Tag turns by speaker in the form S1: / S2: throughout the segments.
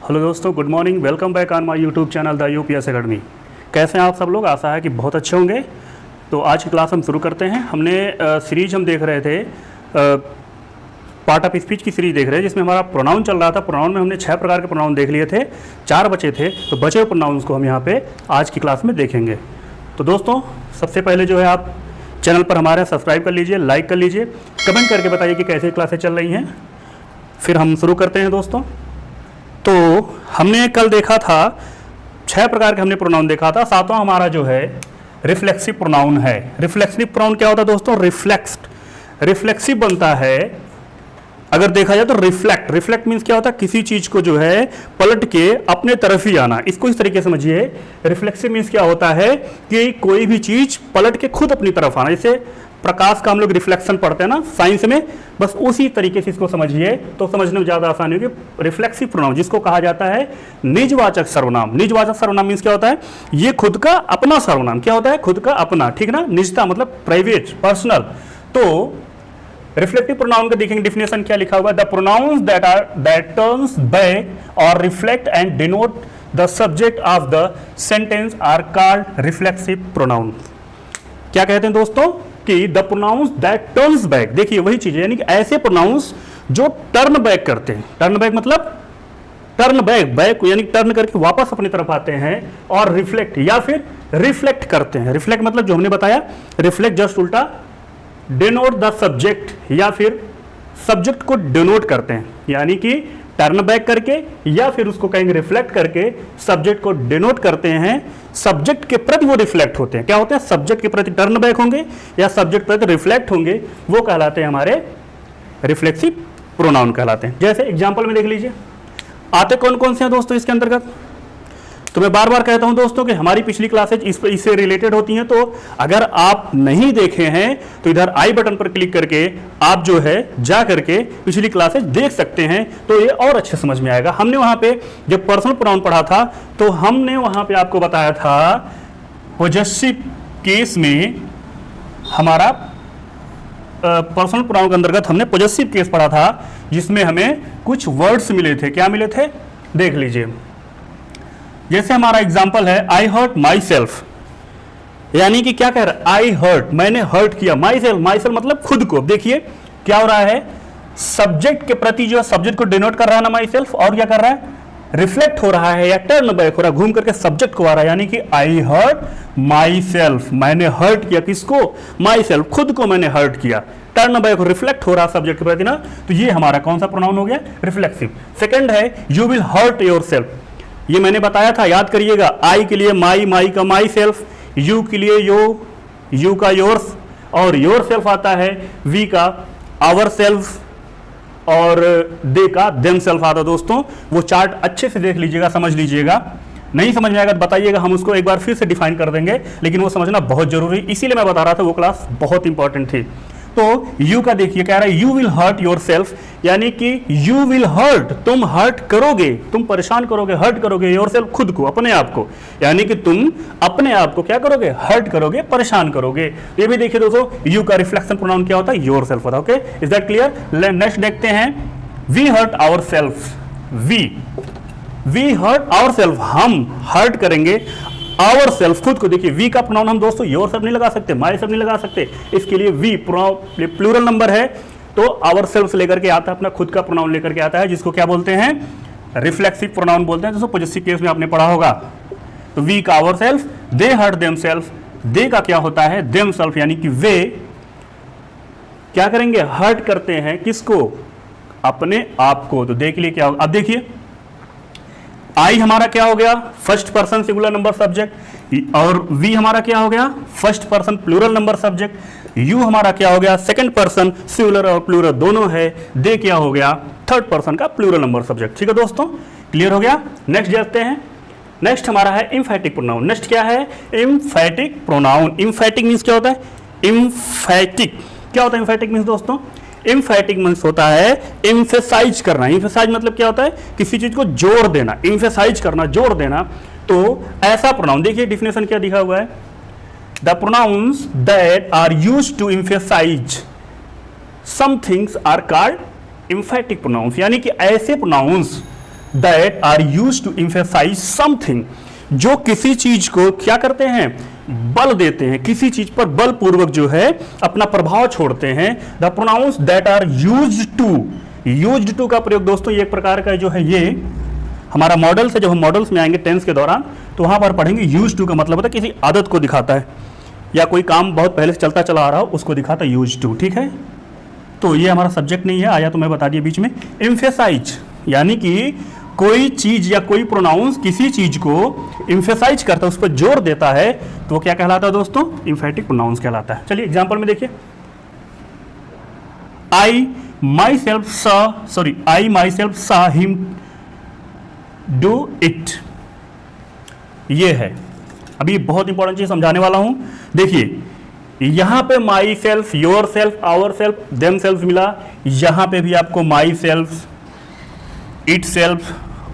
S1: Hello दोस्तों, good morning. Welcome back on my YouTube channel the UPS academy. कैसे हैं आप सब लोग? आशा है कि बहुत अच्छे होंगे। तो आज की क्लास हम शुरू करते हैं। हमने सीरीज हम देख रहे थे, पार्ट ऑफ स्पीच की सीरीज देख रहे हैं, जिसमें हमारा प्रोनाउन चल रहा था। प्रोनाउन में हमने 6 प्रकार के प्रोनाउन देख लिए थे, 4 बचे थे। तो बचे हुए प्रोनाउंस को हम यहाँ पे आज की क्लास में देखेंगे। तो दोस्तों, सबसे पहले जो है आप चैनल पर हमारे सब्सक्राइब कर लीजिए, लाइक कर लीजिए, कमेंट करके बताइए कि कैसे क्लासेस चल रही हैं। फिर हम शुरू करते हैं दोस्तों। तो हमने कल देखा था 6 प्रकार के हमने प्रोनाउन देखा था। 7वां हमारा जो है रिफ्लेक्सिव प्रोनाउन है। रिफ्लेक्सिव प्रोनाउन क्या होता है दोस्तों? रिफ्लेक्सिव बनता है। अगर देखा जाए तो रिफ्लेक्ट मीन्स क्या होता है? किसी चीज को जो है पलट के अपने तरफ ही आना। इसको इस तरीके से समझिए। रिफ्लेक्सिव मीन्स क्या होता है कि कोई भी चीज पलट के खुद अपनी तरफ आना। जैसे प्रकाश का हम लोग रिफ्लेक्शन पढ़ते हैं ना साइंस में, बस उसी तरीके से इसको समझिए तो समझने में ज्यादा आसानी होगी। रिफ्लेक्सिव प्रोनाउन जिसको कहा जाता है निजवाचक सर्वनाम। निजवाचक सर्वनाम मीन्स क्या होता है? ये खुद का अपना सर्वनाम। क्या होता है? खुद का अपना, ठीक ना? निजता मतलब प्राइवेट, पर्सनल। तो रिफ्लेक्टिव प्रोनाउन का देखेंगे डिफिनेशन क्या लिखा हुआ है। The pronouns that turns back और reflect and denote the subject of the sentence are called reflexive pronoun. क्या कहते हैं दोस्तों? कि the pronouns that turns back. देखिए वही चीज है, यानी कि ऐसे प्रोनाउंस जो टर्न बैक करते हैं। टर्न बैक मतलब टर्न बैक यानी टर्न करके वापस अपनी तरफ आते हैं, और रिफ्लेक्ट या फिर रिफ्लेक्ट करते हैं। रिफ्लेक्ट मतलब जो हमने बताया, रिफ्लेक्ट जस्ट उल्टा, डिनोट द सब्जेक्ट या फिर सब्जेक्ट को डिनोट करते हैं, यानी कि टर्न बैक करके या फिर उसको कहेंगे रिफ्लेक्ट करके सब्जेक्ट को डिनोट करते हैं। सब्जेक्ट के प्रति वो रिफ्लेक्ट होते हैं। क्या होते हैं? सब्जेक्ट के प्रति टर्न बैक होंगे या सब्जेक्ट प्रति रिफ्लेक्ट होंगे, वो कहलाते हैं हमारे रिफ्लेक्सिव प्रोनाउन कहलाते हैं। जैसे एग्जांपल में देख लीजिए, आते कौन कौन से हैं दोस्तों इसके अंतर्गत? तो मैं बार बार कहता हूं दोस्तों कि हमारी पिछली क्लासेज इससे रिलेटेड होती हैं। तो अगर आप नहीं देखे हैं तो इधर आई बटन पर क्लिक करके आप जो है जा करके पिछली क्लासेज देख सकते हैं, तो ये और अच्छे समझ में आएगा। हमने वहां पे जब पर्सनल प्रोनाउन पढ़ा था तो हमने वहां पे आपको बताया था पॉजेसिव केस में हमारा पर्सनल प्रोनाउन के अंतर्गत हमने पॉजेसिव केस पढ़ा था, जिसमें हमें कुछ वर्ड्स मिले थे। क्या मिले थे? देख लीजिए। जैसे हमारा एग्जाम्पल है, आई हर्ट माई सेल्फ, यानी कि क्या कह रहा है? आई हर्ट, मैंने हर्ट किया। माई सेल्फ मतलब खुद को। देखिए क्या हो रहा है, सब्जेक्ट के प्रति जो सब्जेक्ट को डिनोट कर रहा है ना माई सेल्फ, और क्या कर रहा है? रिफ्लेक्ट हो रहा है या टर्न बैक हो रहा है, घूम करके सब्जेक्ट को आ रहा है, यानी कि आई हर्ट माई सेल्फ, मैंने हर्ट किया। किसको? माई सेल्फ, खुद को मैंने हर्ट किया। टर्न बैक रिफ्लेक्ट हो रहा सब्जेक्ट के प्रति ना, तो ये हमारा कौन सा प्रोनाउन हो गया? रिफ्लेक्सिव। सेकंड है you will hurt yourself. ये मैंने बताया था, याद करिएगा। आई के लिए माई का माई सेल्फ, यू के लिए यू का योर्स, और योर सेल्फ आता है, वी का आवर सेल्फ, और दे का देम सेल्फ आता है। दोस्तों वो चार्ट अच्छे से देख लीजिएगा, समझ लीजिएगा। नहीं समझ में आएगा तो बताइएगा, हम उसको एक बार फिर से डिफाइन कर देंगे, लेकिन वो समझना बहुत जरूरी, इसीलिए मैं बता रहा था वो क्लास बहुत इंपॉर्टेंट थी। तो यू का देखिए कह रहा है you will hurt yourself, यानी कि यू विल हर्ट, तुम हर्ट करोगे, तुम परेशान करोगे, हर्ट करोगे योर सेल्फ, खुद को, अपने आप को, यानी कि तुम अपने आप को क्या करोगे? हर्ट करोगे, परेशान करोगे। ये भी देखिए दोस्तों, यू का रिफ्लेक्शन प्रोनाउन क्या होता है? योर सेल्फ होता है। Okay, is that clear? Next देखते हैं, we hurt ourself. We hurt ourself, हम हर्ट करेंगे आवर सेल्फ, खुद को। देखिए वी का प्रोनाउन हम दोस्तों योर सेल्फ नहीं लगा सकते, माई सेल्फ नहीं लगा सकते, इसके लिए वी प्लूरल नंबर है, तो आवर सेल्फ से लेकर के आता है, अपना खुद का प्रोनाउन लेकर के आता है, जिसको क्या बोलते हैं? रिफ्लेक्सिव प्रोनाउन बोलते हैं। दोस्तों पॉजेसिव केस में आपने पढ़ा होगा। तो वी का ourself, they hurt themself, they का क्या होता है? देम सेल्फ, यानी कि वे क्या करेंगे? हर्ट करते हैं। किसको? अपने आप को। तो देख लिए क्या होगा। अब देखिए आई हमारा क्या हो गया? First person singular number subject, और वी हमारा क्या हो गया? First person plural number subject. You हमारा क्या हो गया? सेकंड पर्सन सिंगुलर और प्लूरल दोनों है। दे क्या हो गया? थर्ड पर्सन का प्लूरल नंबर सब्जेक्ट। ठीक है दोस्तों, क्लियर हो गया? नेक्स्ट देखते हैं। नेक्स्ट हमारा है इम्फेटिक प्रोनाउन। नेक्स्ट क्या है? Emphatic pronoun. इम्फेटिक मीन्स क्या होता है? इम्फेटिक क्या होता है? इम्फेटिक मीन्स दोस्तों, इम्फेटिक मीन्स होता है एम्फेसाइज करना। एम्फेसाइज मतलब क्या होता है? किसी चीज को जोर देना, एम्फेसाइज करना, जोर देना। तो ऐसा प्रोनाउन देखिए डिफिनेशन क्या दिखा हुआ है, the pronouns that are used to emphasize some things are called emphatic pronouns. यानी कि ऐसे pronouns that are used to emphasize something, जो किसी चीज को क्या करते हैं, बल देते हैं, किसी चीज पर बलपूर्वक जो है अपना प्रभाव छोड़ते हैं। The pronouns that are used to का प्रयोग दोस्तों ये एक प्रकार का जो है, ये हमारा मॉडल से, जब हम मॉडल्स में आएंगे टेंस के दौरान तो वहां पर पढ़ेंगे यूज्ड टू का मतलब होता है किसी आदत को दिखाता है, या कोई काम बहुत पहले से चलता चला आ रहा हो उसको दिखाता है यूज्ड टू। ठीक है, तो ये हमारा सब्जेक्ट नहीं है, आया तो मैं बता दिया बीच में। एम्फेसाइज यानी कि कोई चीज या कोई प्रोनाउंस किसी चीज को एम्फेसाइज करता है, उस पर जोर देता है, तो वो क्या कहलाता है दोस्तों, एम्फेटिक प्रोनाउंस कहलाता है। चलिए एग्जांपल में देखिए, I myself saw him do it, ये है। अभी बहुत इंपॉर्टेंट चीज समझाने वाला हूं, देखिए यहां पे myself, yourself, ourself, themself मिला, यहां पे भी आपको माई सेल्फ, इट सेल्फ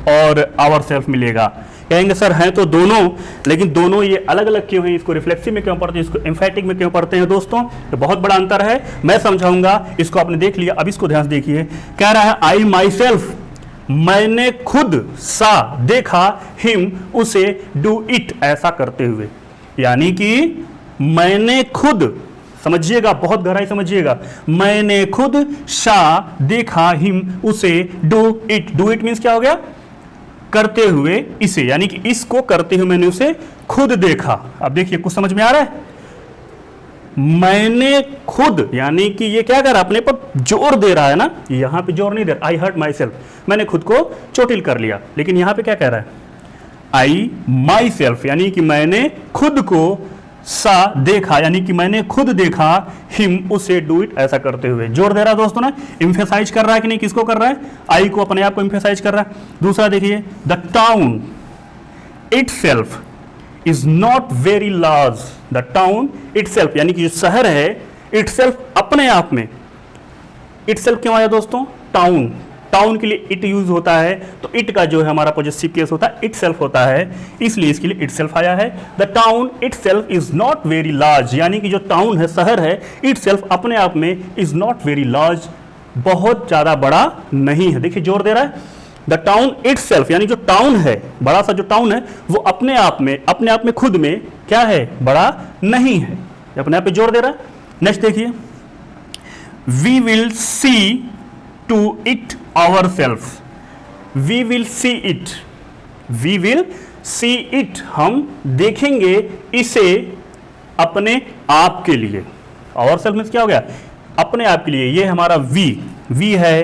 S1: और आवर सेल्फ मिलेगा। कहेंगे सर हैं तो दोनों, लेकिन दोनों ये अलग अलग क्यों हैं, इसको रिफ्लेक्सिव में क्यों पढ़ते हैं, इसको एम्फेटिक में क्यों पढ़ते हैं दोस्तों, तो बहुत बड़ा अंतर है, मैं समझाऊंगा। इसको आपने देख लिया, अब इसको ध्यान से देखिए। कह रहा है आई माई सेल्फ, मैंने खुद, सा देखा, हिम उसे, डू इट ऐसा करते हुए, यानी कि मैंने खुद, समझिएगा बहुत गहराई समझिएगा, मैंने खुद सा देखा, हिम उसे, डू इट मीन्स क्या हो गया, करते हुए इसे, यानी कि इसको करते हुए मैंने उसे खुद देखा। अब देखिए कुछ समझ में आ रहा है, मैंने खुद यानी कि ये क्या कर रहा है, अपने पर जोर दे रहा है ना, यहां पे जोर नहीं दे रहा, आई हर्ट माई सेल्फ, मैंने खुद को चोटिल कर लिया, लेकिन यहां पे क्या कह रहा है, आई माई सेल्फ यानी कि मैंने खुद को, सा देखा यानी कि मैंने खुद देखा, हिम उसे, डू इट ऐसा करते हुए, जोर दे रहा है दोस्तों ना, एम्फेसाइज कर रहा है कि नहीं, किसको कर रहा है, आई को, अपने आप को एम्फेसाइज कर रहा है। दूसरा देखिए, the town itself is not very large, the town itself यानी कि जो शहर है, इटसेल्फ अपने आप में, इटसेल्फ क्यों आया दोस्तों, टाउन के लिए इट यूज होता है, तो इट का जो है हमारा पॉजेसिव केस होता है, इटसेल्फ होता है, इसलिए इसके लिए इटसेल्फ आया है। The town itself is not very large यानी कि जो टाउन है, शहर है, इटसेल्फ अपने आप में, इज नॉट वेरी लार्ज बहुत ज्यादा बड़ा नहीं है। देखिए जोर दे रहा है, द टाउन इटसेल्फ यानी जो टाउन है, बड़ा सा जो टाउन है, वो अपने आप में खुद में क्या है, बड़ा नहीं है, अपने आप पे जोर दे रहा है। नेक्स्ट देखिए, we will see to it ourself, we will see it, हम देखेंगे इसे अपने आप के लिए, आवर सेल्फ में क्या हो गया, अपने आप के लिए, ये हमारा वी है,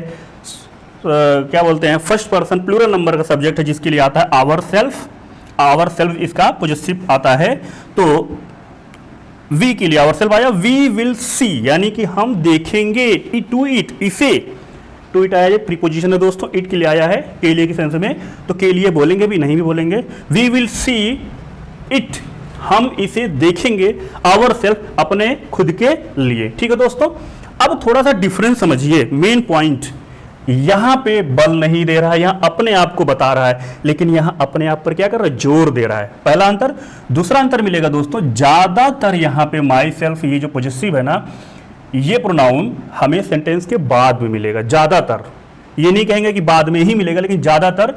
S1: क्या बोलते हैं, फर्स्ट पर्सन प्लूरल नंबर का सब्जेक्ट है, जिसके लिए आता है आवर सेल्फ इसका पॉजेसिव आता है, तो वी के लिए आवर सेल्फ आया। वी विल सी यानी कि हम देखेंगे, टू इट इसे, टू इट आया, प्रीपोजिशन है दोस्तों, इट के लिए आया है, के लिए के सेंस में, तो के लिए बोलेंगे भी, नहीं भी बोलेंगे। वी विल सी इट, हम इसे देखेंगे, आवर सेल्फ अपने खुद के लिए। ठीक है दोस्तों, अब थोड़ा सा डिफरेंस समझिए, मेन पॉइंट, यहां पे बल नहीं दे रहा है, यहां अपने आप को बता रहा है, लेकिन यहां अपने आप पर क्या कर रहा है, जोर दे रहा है, पहला अंतर। दूसरा अंतर मिलेगा दोस्तों, ज्यादातर यहां पे माई सेल्फ, ये जो पॉजेसिव है ना, ये प्रोनाउन हमें सेंटेंस के बाद में मिलेगा, ज्यादातर, ये नहीं कहेंगे कि बाद में ही मिलेगा, लेकिन ज्यादातर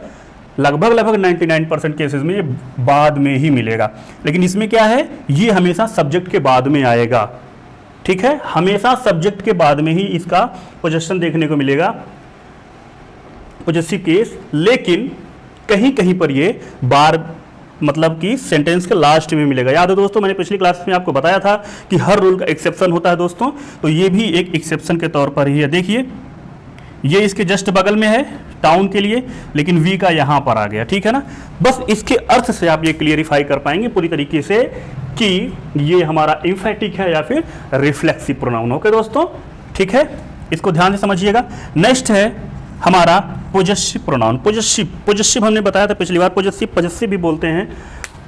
S1: लगभग 99% केसेस में ये बाद में ही मिलेगा, लेकिन इसमें क्या है, ये हमेशा सब्जेक्ट के बाद में आएगा। ठीक है, हमेशा सब्जेक्ट के बाद में ही इसका पोजेशन देखने को मिलेगा, पॉजेसिव केस, लेकिन कहीं कहीं पर ये बार मतलब कि सेंटेंस के लास्ट में मिलेगा। याद है दोस्तों, मैंने पिछली क्लास में आपको बताया था कि हर रूल का एक्सेप्शन होता है दोस्तों, तो ये भी एक एक्सेप्शन के तौर पर ही है। देखिए ये इसके जस्ट बगल में है टाउन के लिए, लेकिन वी का यहां पर आ गया, ठीक है ना। बस इसके अर्थ से आप ये क्लियरिफाई कर पाएंगे पूरी तरीके से कि ये हमारा एम्फेटिक है या फिर रिफ्लेक्सिव प्रोनाउन। ओके दोस्तों, ठीक है, इसको ध्यान से समझिएगा। नेक्स्ट है हमारा पॉजेसिव प्रोनाउन। पॉजेसिव हमने बताया था पिछली बार, पॉजेसिव भी बोलते हैं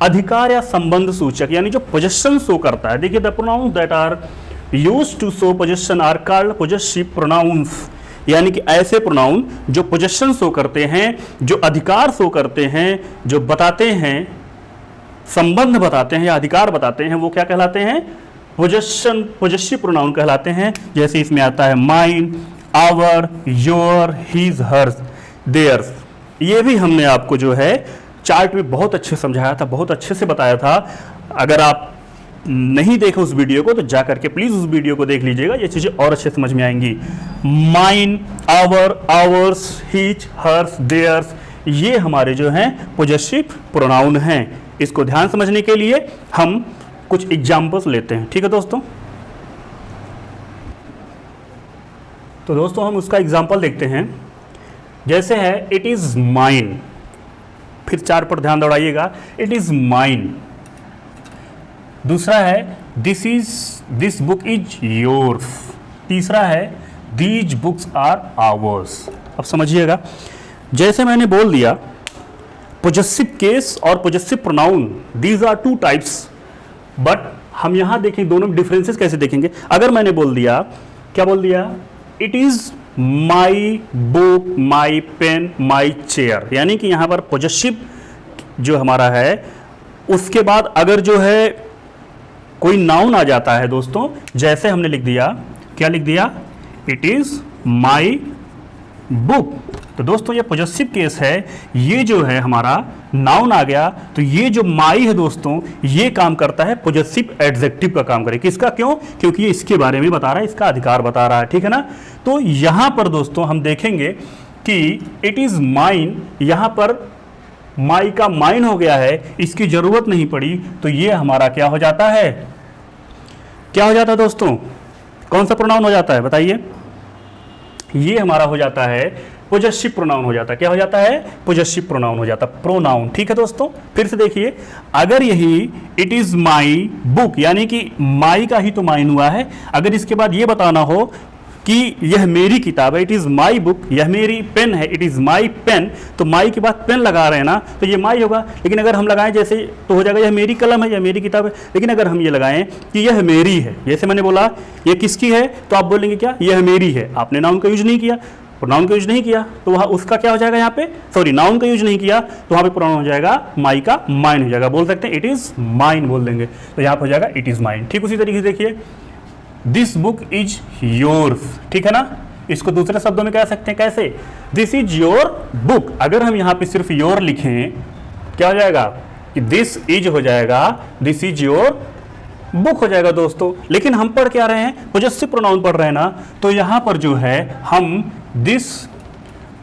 S1: अधिकार या संबंध सूचक, यानी जो पोजेशन शो करता है। देखिए, the pronoun that are used to show possession are called possessive pronouns, यानी कि ऐसे प्रोनाउन जो पोजेशन शो करते हैं, जो अधिकार शो करते हैं, जो बताते हैं, संबंध बताते हैं या अधिकार बताते हैं, वो क्या कहलाते हैं, पॉजेसिव प्रोनाउन कहलाते हैं। जैसे इसमें आता है mine, our, your, his, hers, theirs, ये भी हमने आपको जो है चार्ट में बहुत अच्छे समझाया था, बहुत अच्छे से बताया था। अगर आप नहीं देखे उस वीडियो को तो जा करके प्लीज उस वीडियो को देख लीजिएगा, ये चीजें और अच्छे समझ में आएंगी। Mine, our, ours, his, hers, theirs, ये हमारे जो हैं पोजेसिव प्रोनाउन हैं। इसको ध्यान समझने के लिए हम कुछ एग्जाम्पल्स लेते हैं, ठीक है दोस्तों। तो दोस्तों हम उसका एग्जाम्पल देखते हैं। जैसे है इट इज माइन, फिर चार पर ध्यान दौड़ाइएगा, इट इज माइन। दूसरा है दिस बुक इज योर्स। तीसरा है दीज बुक्स आर आवर्स। अब समझिएगा, जैसे मैंने बोल दिया पोजेसिव केस और possessive pronoun, these are two types, but हम यहां देखें दोनों में डिफरेंसेस कैसे देखेंगे। अगर मैंने बोल दिया, क्या बोल दिया, it is my book, my pen, my chair, यानी कि यहां पर पोजेसिव जो हमारा है, उसके बाद अगर जो है कोई नाउन आ जाता है दोस्तों, जैसे हमने लिख दिया, क्या लिख दिया, इट इज माई बुक, तो दोस्तों ये पोजेसिव केस है। ये जो है हमारा नाउन आ गया, तो ये जो माई है दोस्तों, ये काम करता है पोजेसिव एडजेक्टिव का काम करे। किसका? क्यों? क्योंकि ये इसके बारे में बता रहा है, इसका अधिकार बता रहा है, ठीक है ना। तो यहां पर दोस्तों हम देखेंगे कि इट इज माइन, यहां पर माई का माइन हो गया है, इसकी जरूरत नहीं पड़ी, तो ये हमारा क्या हो जाता है, क्या हो जाता है दोस्तों, कौन सा प्रोनाउन हो जाता है बताइए, ये हमारा हो जाता है पोजेसिव प्रोनाउन हो जाता है। क्या हो जाता है? पोजेसिव प्रोनाउन हो जाता है, प्रोनाउन, ठीक है दोस्तों। फिर से देखिए, अगर यही इट इज माई बुक, यानी कि माई का ही तो माइन हुआ है, अगर इसके बाद ये बताना हो कि यह मेरी किताब है, इट इज माई बुक, यह मेरी पेन है, इट इज माई पेन, तो माई के बाद पेन लगा रहे हैं ना, तो ये माई होगा। लेकिन अगर हम लगाएं जैसे, तो हो जाएगा यह मेरी कलम है, यह मेरी किताब है। लेकिन अगर हम ये लगाएं कि यह मेरी है, जैसे मैंने बोला ये किसकी है, तो आप बोलेंगे क्या, यह मेरी है। आपने नाउन का यूज नहीं किया, प्रोनाउन का यूज नहीं किया, तो वहाँ उसका क्या हो जाएगा, यहाँ पे सॉरी नाउन का यूज नहीं किया, तो वहाँ पे प्रोनाउन हो जाएगा माई का माइन हो जाएगा। बोल सकते हैं इट इज माइन बोल देंगे, तो यहाँ पे हो जाएगा इट इज माइन। ठीक उसी तरीके से देखिए, दिस बुक इज योर्स, ठीक है ना। इसको दूसरे शब्दों में कह सकते हैं कैसे, दिस इज योर बुक। अगर हम यहाँ पे सिर्फ योर लिखें, क्या हो जाएगा कि दिस इज हो जाएगा, दिस इज योर बुक हो जाएगा दोस्तों। लेकिन हम पढ़ क्या रहे हैं, पोजेसिव प्रोनाउन पढ़ रहे हैं ना, तो यहां पर जो है हम दिस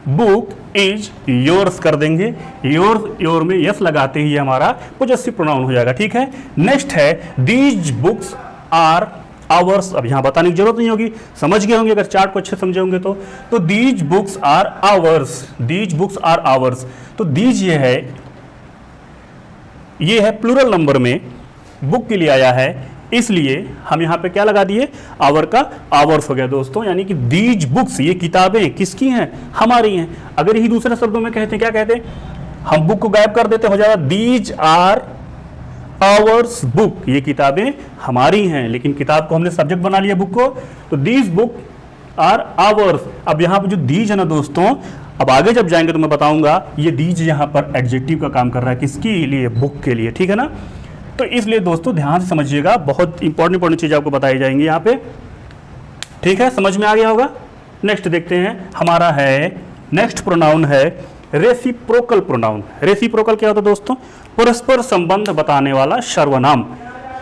S1: बुक इज योर्स कर देंगे। योर में यस लगाते ही हमारा पोजेसिव प्रोनाउन हो जाएगा, ठीक है। नेक्स्ट है दीज बुक्स आर आवर्स। अब यहां बताने की जरूरत नहीं होगी, समझ गए होंगे अगर चार्ट को अच्छे समझे होंगे तो these books are ours, these books are ours. तो दीज ये है प्लूरल नंबर में, बुक के लिए आया है, इसलिए हम यहां पे क्या लगा दिए, आवर का आवर्स हो गया दोस्तों। यानी कि दीज बुक्स, ये किताबें किसकी हैं, हमारी हैं। अगर यही दूसरे शब्दों में कहते हैं, क्या कहते हैं, हम बुक को गायब कर देते, हो जाएगा दीज आर आवर्स बुक, ये किताबें हमारी हैं। लेकिन किताब को हमने सब्जेक्ट बना लिया बुक को, तो दीज बुक आर आवर्स। अब यहां पर जो दीज है ना दोस्तों, अब आगे जब जाएंगे तो मैं बताऊंगा, ये दीज यहां पर एडजेक्टिव का काम कर रहा है, किसके लिए, बुक के लिए, ठीक है ना। तो इसलिए दोस्तों ध्यान से समझिएगा, बहुत इंपॉर्टेंट चीज आपको बताई जाएंगी यहाँ पे, ठीक है, समझ में आ गया होगा। नेक्स्ट देखते हैं, हमारा है नेक्स्ट प्रोनाउन है रेसिप्रोकल प्रोनाउन। रेसिप्रोकल क्या होता है दोस्तों, परस्पर संबंध बताने वाला सर्वनाम।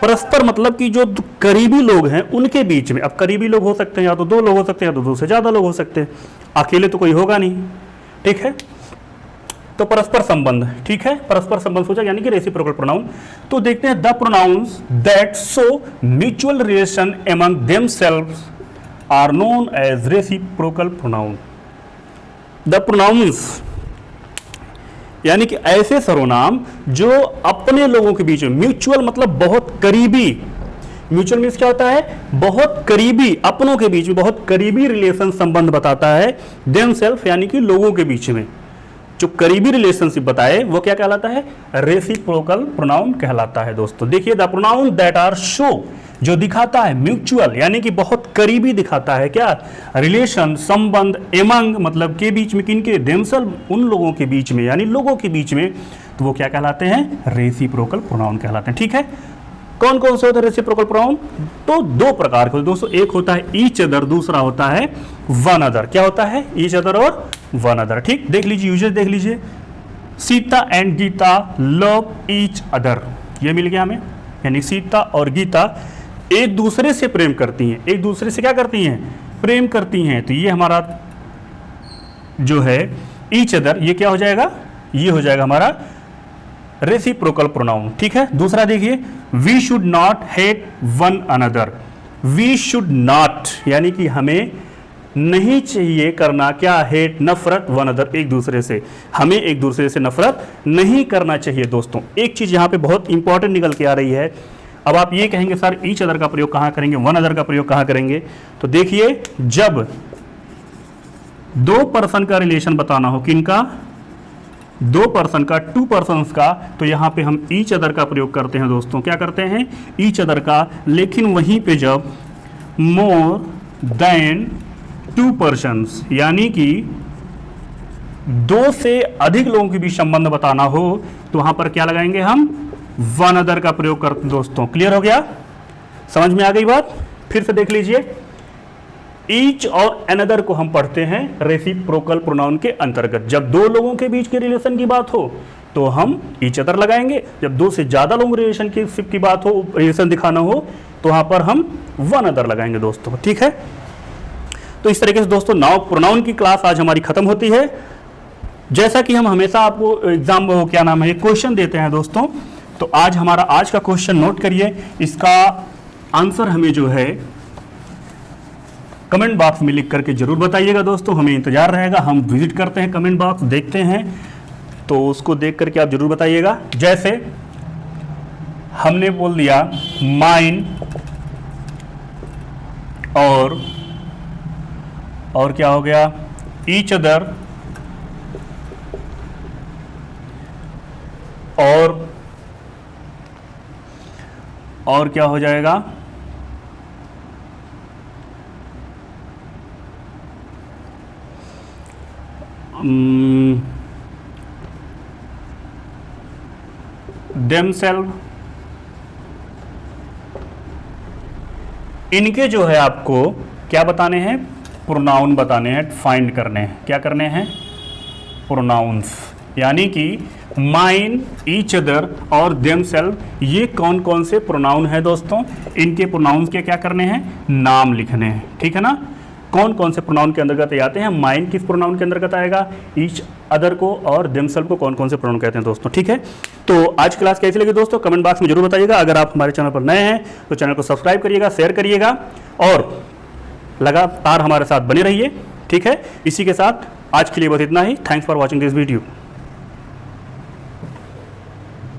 S1: परस्पर मतलब कि जो करीबी लोग हैं उनके बीच में, अब करीबी लोग हो सकते हैं या तो दो लोग हो सकते हैं या तो दो से ज्यादा लोग हो सकते हैं, अकेले तो कोई होगा नहीं, ठीक है। तो परस्पर संबंध, ठीक है, परस्पर संबंध सोचा, यानी कि रेसिप्रोकल प्रोनाउन। तो देखते हैं, the pronouns that show mutual relation among themselves are known as reciprocal pronoun. The pronouns यानी कि ऐसे सर्वनाम जो अपने लोगों के बीच में, म्यूचुअल मतलब बहुत करीबी, म्यूचुअल मीन्स क्या होता है, बहुत करीबी, अपनों के बीच में बहुत करीबी रिलेशन संबंध बताता है। देमसेल्फ यानी कि लोगों के बीच में जो करीबी रिलेशनशिप बताए वो क्या कहलाता है, रेसिप्रोकल प्रोनाउन कहलाता है दोस्तों। देखिए, the pronoun that are show, जो दिखाता है, म्यूचुअल यानी कि बहुत करीबी दिखाता है, क्या, रिलेशन संबंध, एमंग मतलब के बीच में, किनके, देमसेल्फ उन लोगों के बीच में, यानी लोगों के बीच में, तो वो क्या कहलाते हैं, रेसिप्रोकल प्रोनाउन कहलाते हैं, ठीक है। कौन कौन से होते हैं रेसिप्रोकल प्रोनाउन? तो दो प्रकार के दोस्तों, एक होता है ईच अदर, दूसरा होता है वन अदर। क्या होता है? ईच अदर और वन अदर। ठीक, देख लीजिए यूजेस देख लीजिए। Sita and Gita love each other, ये मिल गया हमें, यानी सीता और गीता एक दूसरे से प्रेम करती हैं। एक दूसरे से क्या करती हैं? प्रेम करती हैं। तो ये हमारा जो है ईच अदर, ये क्या हो जाएगा? ये हो जाएगा हमारा रेसिप्रोकल प्रोनाउन। ठीक है, दूसरा देखिए, we should not hate one another. We should not यानी कि हमें नहीं चाहिए करना क्या? हेट, नफरत, वन अदर, एक दूसरे से। हमें एक दूसरे से नफरत नहीं करना चाहिए दोस्तों। एक चीज यहां पे बहुत इंपॉर्टेंट निकल के आ रही है। अब आप ये कहेंगे सर ईच अदर का प्रयोग कहां करेंगे, वन अदर का प्रयोग कहां करेंगे? तो देखिए, जब दो पर्सन का रिलेशन बताना हो, किनका? दो पर्सन का, टू पर्सन्स का, तो यहां पे हम ईच अदर का प्रयोग करते हैं दोस्तों। क्या करते हैं? ईच अदर का। लेकिन वहीं पे जब मोर देन टू पर्सन्स यानी कि दो से अधिक लोगों के बीच संबंध बताना हो, तो वहां पर क्या लगाएंगे हम? वन अदर का प्रयोग करते हैं दोस्तों। क्लियर हो गया? समझ में आ गई बात? फिर से देख लीजिए, ईच और अनदर को हम पढ़ते हैं रेसिप्रोकल प्रोनाउन के अंतर्गत। जब दो लोगों के बीच के रिलेशन की बात हो तो हम ईच अदर लगाएंगे। जब दो से ज्यादा लोगों के रिलेशन की बात हो, रिलेशन दिखाना हो, तो वहां पर हम वन अदर लगाएंगे दोस्तों। ठीक है, तो इस तरीके से दोस्तों नाउन प्रोनाउन की क्लास आज हमारी खत्म होती है। जैसा कि हम हमेशा आपको एग्जाम में क्या नाम है क्वेश्चन देते हैं दोस्तों, तो आज हमारा आज का क्वेश्चन नोट करिए। इसका आंसर हमें जो है कमेंट बॉक्स में लिख करके जरूर बताइएगा दोस्तों, हमें इंतजार रहेगा। हम विजिट करते हैं कमेंट बॉक्स, देखते हैं, तो उसको देख करके आप जरूर बताइएगा। जैसे हमने बोल दिया माइन और क्या हो गया? ईच अदर, और क्या हो जाएगा? देमसेल्फ। इनके जो है आपको क्या बताने हैं? प्रोनाउन बताने हैं, फाइंड करने हैं। क्या करने हैं? प्रोनाउंस। यानी कि माइन, ईच अदर और देमसेल्फ, ये कौन कौन से प्रोनाउन है दोस्तों? इनके प्रोनाउंस के क्या करने हैं? नाम लिखने हैं। ठीक है ना? कौन कौन से प्रोनाउन के अंतर्गत आते हैं? माइन किस प्रोनाउन के अंतर्गत आएगा? ईच अदर को और देमसेल्फ को कौन कौन से प्रोनाउन कहते हैं दोस्तों। ठीक है, तो आज क्लास कैसी लगी दोस्तों कमेंट बॉक्स में जरूर बताइएगा। अगर आप हमारे चैनल पर नए हैं तो चैनल को सब्सक्राइब करिएगा, शेयर करिएगा और लगातार हमारे साथ बने रहिए। ठीक है, इसी के साथ आज के लिए बस इतना ही। Thanks for watching this video.